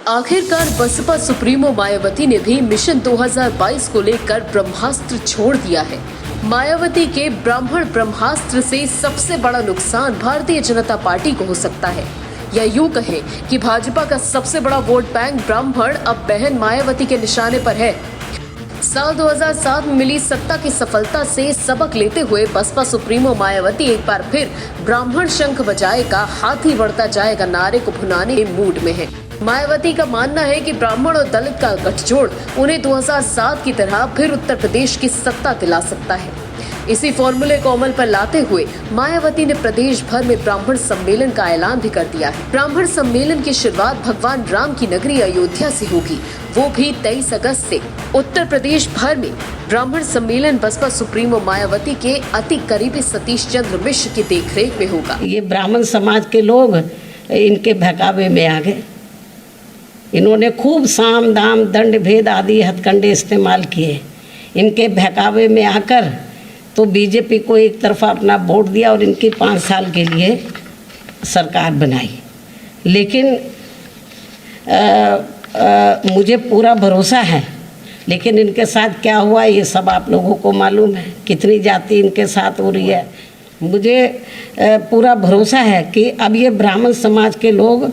आखिरकार बसपा सुप्रीमो मायावती ने भी मिशन 2022 को लेकर ब्रह्मास्त्र छोड़ दिया है। मायावती के ब्राह्मण ब्रह्मास्त्र से सबसे बड़ा नुकसान भारतीय जनता पार्टी को हो सकता है, या यूं कहें कि भाजपा का सबसे बड़ा वोट बैंक ब्राह्मण अब बहन मायावती के निशाने पर है। साल 2007 में मिली सत्ता की सफलता से सबक लेते हुए बसपा सुप्रीमो मायावती एक बार फिर ब्राह्मण शंख बजाएगा, हाथी बढ़ता जाएगा नारे को भुनाने के मूड में है। मायावती का मानना है कि ब्राह्मण और दलित का गठजोड़ उन्हें 2007 की तरह फिर उत्तर प्रदेश की सत्ता दिला सकता है। इसी फॉर्मूले को अमल पर लाते हुए मायावती ने प्रदेश भर में ब्राह्मण सम्मेलन का ऐलान भी कर दिया है। ब्राह्मण सम्मेलन की शुरुआत भगवान राम की नगरी अयोध्या से होगी, वो भी 23 अगस्त से। उत्तर प्रदेश भर में ब्राह्मण सम्मेलन बसपा सुप्रीमो मायावती के अति करीबी सतीश चंद्र मिश्र की देखरेख में होगा। ये ब्राह्मण समाज के लोग इनके बहकावे में आ गए। इन्होंने खूब साम दाम दंड भेद आदि हथकंडे इस्तेमाल किए। इनके बहकावे में आकर तो बीजेपी को एक तरफा अपना वोट दिया और इनकी 5 साल के लिए सरकार बनाई। लेकिन मुझे पूरा भरोसा है, लेकिन इनके साथ क्या हुआ ये सब आप लोगों को मालूम है, कितनी जाति इनके साथ हो रही है। मुझे पूरा भरोसा है कि अब ये ब्राह्मण समाज के लोग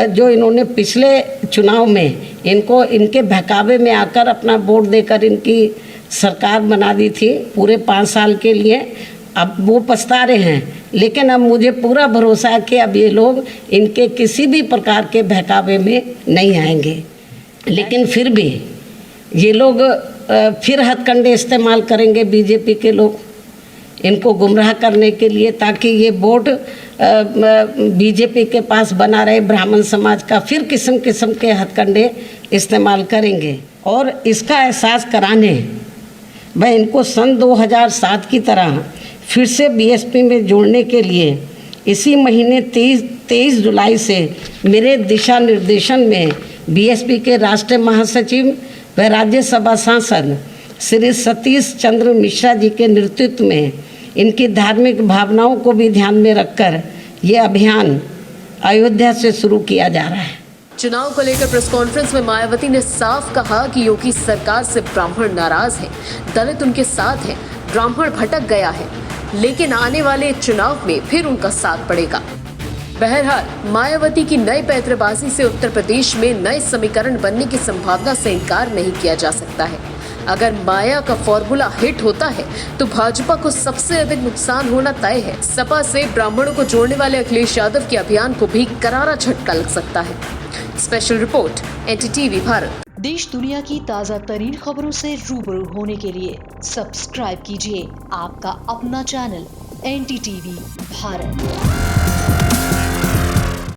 जो इन्होंने पिछले चुनाव में इनको इनके बहकावे में आकर अपना वोट देकर इनकी सरकार बना दी थी पूरे 5 साल के लिए, अब वो पछता रहे हैं। लेकिन अब मुझे पूरा भरोसा है कि अब ये लोग इनके किसी भी प्रकार के बहकावे में नहीं आएंगे। लेकिन फिर भी ये लोग फिर हथकंडे इस्तेमाल करेंगे बीजेपी के लोग इनको गुमराह करने के लिए, ताकि ये वोट बीजेपी के पास बना रहे ब्राह्मण समाज का। फिर किस्म किस्म के हथकंडे इस्तेमाल करेंगे और इसका एहसास कराने मैं इनको सन 2007 की तरह फिर से बीएसपी में जोड़ने के लिए इसी महीने 23 जुलाई से मेरे दिशा निर्देशन में बीएसपी के राष्ट्रीय महासचिव व राज्यसभा सांसद श्री सतीश चंद्र मिश्रा जी के नेतृत्व में इनकी धार्मिक भावनाओं को भी ध्यान में रखकर ये अभियान अयोध्या से शुरू किया जा रहा है। चुनाव को लेकर प्रेस कॉन्फ्रेंस में मायावती ने साफ कहा कि योगी सरकार से ब्राह्मण नाराज है, दलित उनके साथ है, ब्राह्मण भटक गया है, लेकिन आने वाले चुनाव में फिर उनका साथ पड़ेगा। बहरहाल मायावती की नई पैंतरेबाजी से उत्तर प्रदेश में नए समीकरण बनने की संभावना से इनकार नहीं किया जा सकता है। अगर माया का फॉर्मूला हिट होता है तो भाजपा को सबसे अधिक नुकसान होना तय है। सपा से ब्राह्मणों को जोड़ने वाले अखिलेश यादव के अभियान को भी करारा झटका लग सकता है। Special report NDTV Bharat. देश दुनिया की ताज़ा तरीन खबरों से रूबरू होने के लिए सब्सक्राइब कीजिए आपका अपना चैनल NDTV भारत।